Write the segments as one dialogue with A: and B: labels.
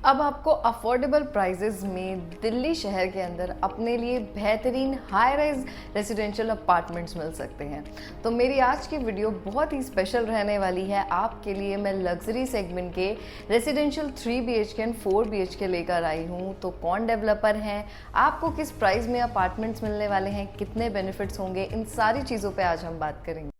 A: अब आपको affordable prices में दिल्ली शहर के अंदर अपने लिए बेहतरीन हाई राइज रेजिडेंशियल अपार्टमेंट्स मिल सकते हैं। तो मेरी आज की वीडियो बहुत ही स्पेशल रहने वाली है। आपके लिए मैं लग्जरी सेगमेंट के रेजिडेंशियल 3 BHK एंड 4 BHK लेकर आई हूँ। तो कौन डेवलपर हैं, आपको किस प्राइस में अपार्टमेंट्स मिलने वाले हैं, कितने बेनिफिट्स होंगे, इन सारी चीज़ों पर आज हम बात करेंगे।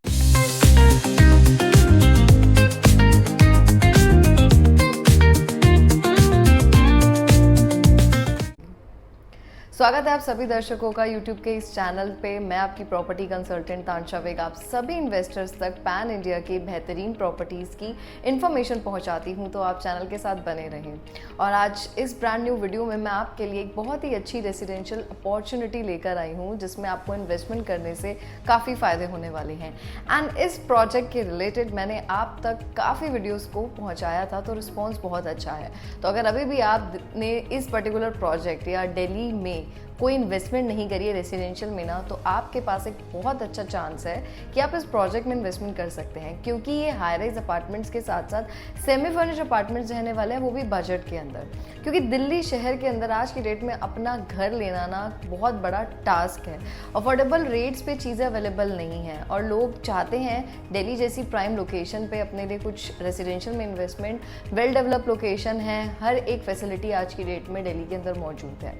A: स्वागत है आप सभी दर्शकों का YouTube के इस चैनल पे। मैं आपकी प्रॉपर्टी कंसल्टेंट तानशा वेग आप सभी इन्वेस्टर्स तक पैन इंडिया की बेहतरीन प्रॉपर्टीज़ की इन्फॉर्मेशन पहुंचाती हूं, तो आप चैनल के साथ बने रहें। और आज इस ब्रांड न्यू वीडियो में मैं आपके लिए एक बहुत ही अच्छी रेजिडेंशियल अपॉर्चुनिटी लेकर आई हूं, जिसमें आपको इन्वेस्टमेंट करने से काफ़ी फ़ायदे होने वाले हैं। एंड इस प्रोजेक्ट के रिलेटेड मैंने आप तक काफ़ी वीडियोज़ को पहुँचाया था, तो रिस्पॉन्स बहुत अच्छा है। तो अगर अभी भी आपने इस पर्टिकुलर प्रोजेक्ट या दिल्ली में कोई इन्वेस्टमेंट नहीं करिए रेसिडेंशियल में ना, तो आपके पास एक बहुत अच्छा चांस है कि आप इस प्रोजेक्ट में इन्वेस्टमेंट कर सकते हैं, क्योंकि ये हाई राइज अपार्टमेंट्स के साथ साथ सेमी फर्निश्ड अपार्टमेंट्स रहने वाले हैं, वो भी बजट के अंदर। क्योंकि दिल्ली शहर के अंदर आज की डेट में अपना घर लेना ना बहुत बड़ा टास्क है। अफोर्डेबल रेट्स पे चीज़ें अवेलेबल नहीं हैं और लोग चाहते हैं दिल्ली जैसी प्राइम लोकेशन पे अपने लिए कुछ रेसिडेंशियल में इन्वेस्टमेंट। वेल डेवलप लोकेशन है, हर एक फैसिलिटी आज की डेट में दिल्ली के अंदर मौजूद है।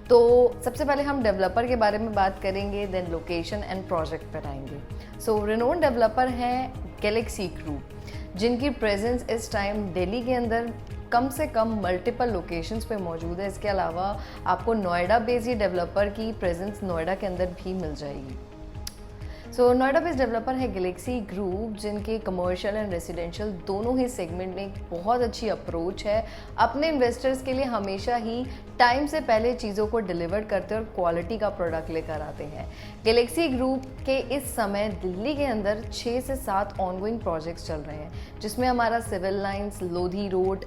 A: तो सबसे पहले हम डेवलपर के बारे में बात करेंगे, देन लोकेशन एंड प्रोजेक्ट पर आएंगे। सो रिनोन डेवलपर हैं गैलेक्सी ग्रुप, जिनकी प्रेजेंस इस टाइम दिल्ली के अंदर कम से कम मल्टीपल लोकेशंस पे मौजूद है। इसके अलावा आपको नोएडा बेस्ड डेवलपर की प्रेजेंस नोएडा के अंदर भी मिल जाएगी। सो नोएडा बेस्ड डेवलपर है गैलेक्सी ग्रुप, जिनके कमर्शियल एंड रेजिडेंशियल दोनों ही सेगमेंट में एक बहुत अच्छी अप्रोच है। अपने इन्वेस्टर्स के लिए हमेशा ही टाइम से पहले चीज़ों को डिलीवर करते हैं और क्वालिटी का प्रोडक्ट लेकर आते हैं। गैलेक्सी ग्रुप के इस समय दिल्ली के अंदर 6 से 7 ऑनगोइंग प्रोजेक्ट्स चल रहे हैं, जिसमें हमारा civil lines, Lodhi road,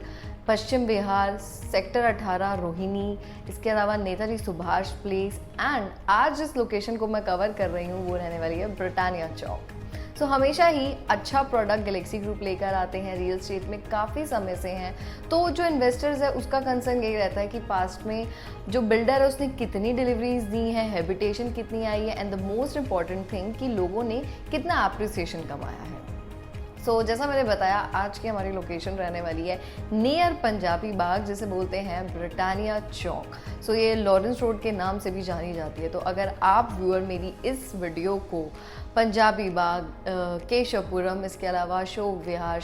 A: Paschim Vihar, sector 18 Rohini, इसके अलावा नेताजी सुभाष प्लेस एंड आज जिस लोकेशन को मैं कवर कर रही हूँ वो रहने वाली है ब्रिटानिया चौक। सो हमेशा ही अच्छा प्रोडक्ट गैलेक्सी ग्रुप लेकर आते हैं, रियल एस्टेट में काफ़ी समय से हैं। तो जो इन्वेस्टर्स है उसका कंसर्न यही रहता है कि पास्ट में जो बिल्डर है उसने कितनी डिलीवरीज दी हैं, हैबिटेशन कितनी आई है, and the most important thing कि लोगों ने कितना एप्रिसिएशन कमाया है। सो जैसा मैंने बताया, आज की हमारी लोकेशन रहने वाली है नियर पंजाबी बाग, जिसे बोलते हैं ब्रिटानिया चौक। सो ये लॉरेंस रोड के नाम से भी जानी जाती है। तो अगर आप व्यूअर मेरी इस वीडियो को पंजाबी बाग, केशवपुरम, इसके अलावा अशोक विहार,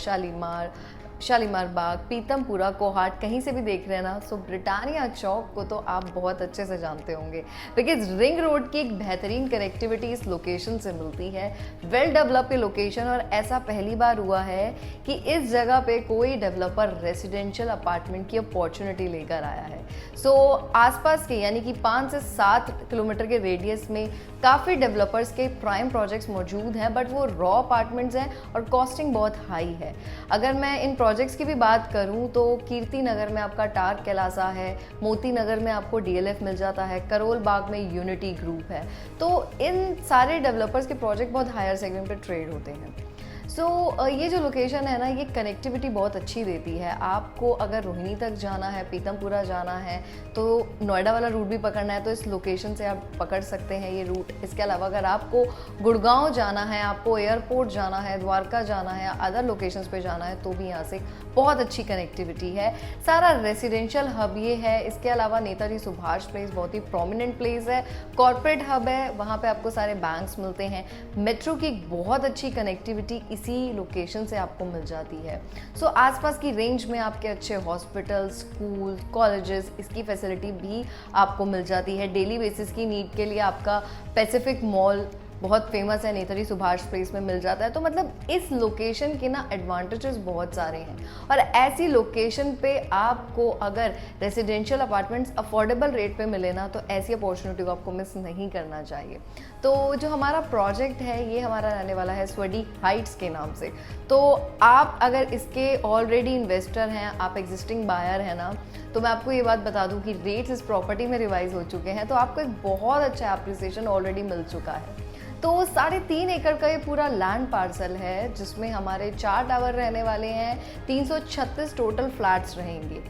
A: शालीमार बाग, पीतमपुरा, कोहाट कहीं से भी देख रहे हैं ना, सो ब्रिटानिया चौक को तो आप बहुत अच्छे से जानते होंगे, बिकॉज रिंग रोड की एक बेहतरीन कनेक्टिविटी इस लोकेशन से मिलती है। वेल डेवलप की लोकेशन, और ऐसा पहली बार हुआ है कि इस जगह पे कोई डेवलपर रेसिडेंशियल अपार्टमेंट की अपॉर्चुनिटी लेकर आया है। सो आसपास के यानी कि 5 से 7 किलोमीटर के रेडियस में काफ़ी डेवलपर्स के प्राइम प्रोजेक्ट्स मौजूद हैं, बट वो रॉ अपार्टमेंट्स हैं और कॉस्टिंग बहुत हाई है। अगर मैं इन प्रोजेक्ट्स की भी बात करूं तो कीर्ति नगर में आपका टार्क कैलासा है, मोती नगर में आपको DLF मिल जाता है, करोल बाग में यूनिटी ग्रुप है। तो इन सारे डेवलपर्स के प्रोजेक्ट बहुत हायर सेगमेंट पे ट्रेड होते हैं। सो ये जो लोकेशन है ना, ये कनेक्टिविटी बहुत अच्छी देती है। आपको अगर रोहिणी तक जाना है, पीतमपुरा जाना है, तो नोएडा वाला रूट भी पकड़ना है तो इस लोकेशन से आप पकड़ सकते हैं ये रूट। इसके अलावा अगर आपको गुड़गांव जाना है, आपको एयरपोर्ट जाना है, द्वारका जाना है, अदर लोकेशंस पे जाना है, तो भी यहाँ से बहुत अच्छी कनेक्टिविटी है। सारा रेसिडेंशियल हब ये है। इसके अलावा नेताजी सुभाष प्लेस बहुत ही प्रोमिनेंट प्लेस है, कॉर्पोरेट हब है, वहाँ पे आपको सारे बैंक्स मिलते हैं। मेट्रो की बहुत अच्छी कनेक्टिविटी इसी लोकेशन से आपको मिल जाती है। सो आसपास की रेंज में आपके अच्छे हॉस्पिटल, स्कूल, कॉलेजेस, इसकी फैसिलिटी भी आपको मिल जाती है। डेली बेसिस की नीड के लिए आपका पैसिफिक मॉल बहुत फेमस है, नेताजी सुभाष प्लेस में मिल जाता है। तो मतलब इस लोकेशन के ना एडवांटेजेस बहुत सारे हैं, और ऐसी लोकेशन पे आपको अगर रेजिडेंशियल अपार्टमेंट्स अफोर्डेबल रेट पे मिले ना, तो ऐसी अपॉर्चुनिटी को आपको मिस नहीं करना चाहिए। तो जो हमारा प्रोजेक्ट है ये हमारा रहने वाला है स्वडी हाइट्स के नाम से। तो आप अगर इसके ऑलरेडी इन्वेस्टर हैं, आप एग्जिस्टिंग बायर हैं ना, तो मैं आपको ये बात बता दूं कि रेट्स इस प्रॉपर्टी में रिवाइज हो चुके हैं, तो आपको एक बहुत अच्छा एप्रिसिएशन ऑलरेडी मिल चुका है। तो 3.5 एकड़ का ये पूरा लैंड पार्सल है, जिसमें हमारे 4 टावर रहने वाले हैं, 336 टोटल फ्लैट्स रहेंगे।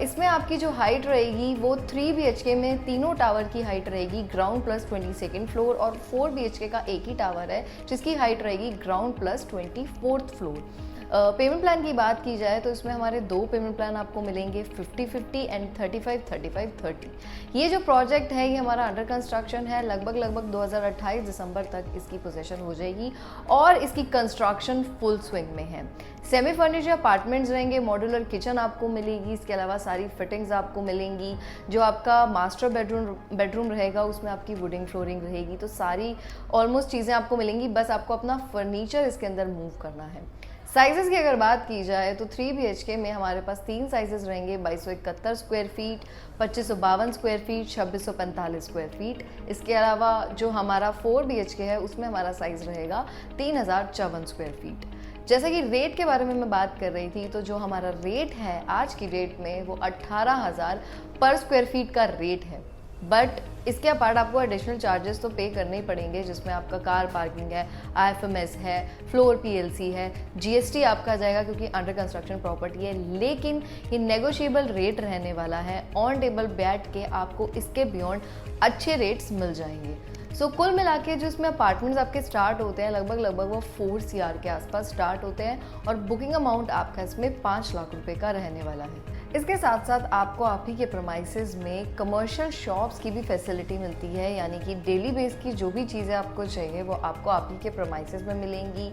A: इसमें आपकी जो हाइट रहेगी वो 3 BHK में तीनों टावर की हाइट रहेगी ग्राउंड प्लस 22nd फ्लोर, और 4 BHK का एक ही टावर है जिसकी हाइट रहेगी ground plus 24th floor. Payment plan की बात की जाए तो इसमें हमारे 2 पेमेंट प्लान आपको मिलेंगे, 50-50 एंड 35-35-30। ये जो प्रोजेक्ट है ये हमारा अंडर कंस्ट्रक्शन है, लगभग 2028 दिसंबर तक इसकी पोजीशन हो जाएगी और इसकी कंस्ट्रक्शन फुल स्विंग में है। सेमी फर्निश्ड अपार्टमेंट्स रहेंगे, मॉड्यूलर किचन आपको मिलेगी, इसके अलावा सारी फिटिंग्स आपको मिलेंगी। जो आपका मास्टर बेडरूम रहेगा उसमें आपकी वुडिंग फ्लोरिंग रहेगी, तो सारी ऑलमोस्ट चीज़ें आपको मिलेंगी, बस आपको अपना फर्नीचर इसके अंदर मूव करना है। साइजेस की अगर बात की जाए तो 3 BHK में हमारे पास 3 साइजेस रहेंगे, 2271 square feet, 2552 square feet, 2645 square feet. इसके अलावा जो हमारा 4 BHK है उसमें हमारा साइज़ रहेगा 3054 स्क्वायर फीट। जैसे कि रेट के बारे में मैं बात कर रही थी, तो जो हमारा रेट है आज की डेट में वो 18,000 पर स्क्वायर फीट का रेट है, बट इसके अपार्ट आपको एडिशनल चार्जेस तो पे करने ही पड़ेंगे, जिसमें आपका कार पार्किंग है, IFMS है, फ्लोर PLC है, GST आपका जाएगा क्योंकि अंडर कंस्ट्रक्शन प्रॉपर्टी है, लेकिन ये नेगोशिएबल रेट रहने वाला है। ऑन टेबल बैठ के आपको इसके बियॉन्ड अच्छे रेट्स मिल जाएंगे। सो कुल मिला के जो इसमें अपार्टमेंट्स आपके स्टार्ट होते हैं लगभग वो 4 CR के आसपास स्टार्ट होते हैं, और बुकिंग अमाउंट आपका इसमें 5 लाख रुपए का रहने वाला है। इसके साथ साथ आपको आप ही के प्रेमाइसेस में कमर्शियल शॉप्स की भी फैसिलिटी मिलती है, यानी कि डेली बेस की जो भी चीज़ें आपको चाहिए वो आपको आप ही के प्रेमाइसेस में मिलेंगी।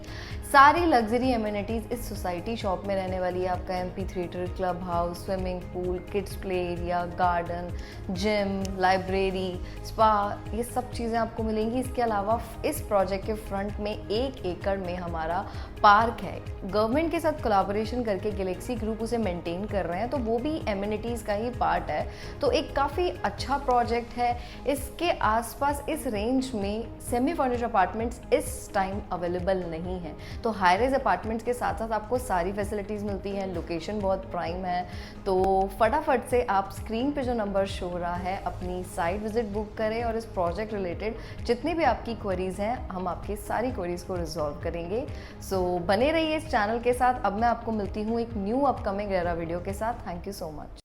A: सारी लग्जरी एमिनिटीज़ इस सोसाइटी शॉप में रहने वाली है। आपका MP theatre, club house, swimming pool, kids play area, garden, gym, library, spa, ये सब चीज़ें आपको मिलेंगी। इसके अलावा इस प्रोजेक्ट के फ्रंट में 1 एकड़ में हमारा पार्क है। गवर्नमेंट के साथ कोलैबोरेशन करके गैलेक्सी ग्रुप उसे मेंटेन कर रहे हैं, तो वो भी एमिनिटीज़ का ही पार्ट है। तो एक काफ़ी अच्छा प्रोजेक्ट है। इसके आसपास इस रेंज में सेमी फर्निश्ड अपार्टमेंट्स इस टाइम अवेलेबल नहीं है, तो हाई राइज अपार्टमेंट्स के साथ साथ आपको सारी फैसिलिटीज़ मिलती हैं। लोकेशन बहुत प्राइम है, तो फटाफट से आप स्क्रीन पे जो नंबर शो हो रहा है अपनी साइट विजिट बुक करें, और इस प्रोजेक्ट रिलेटेड जितनी भी आपकी क्वेरीज हैं हम आपकी सारी क्वेरीज को रिजॉल्व करेंगे। सो बने रहिए इस चैनल के साथ। अब मैं आपको मिलती हूँ एक न्यू अपकमिंग रेरा वीडियो के साथ। Thank you so much.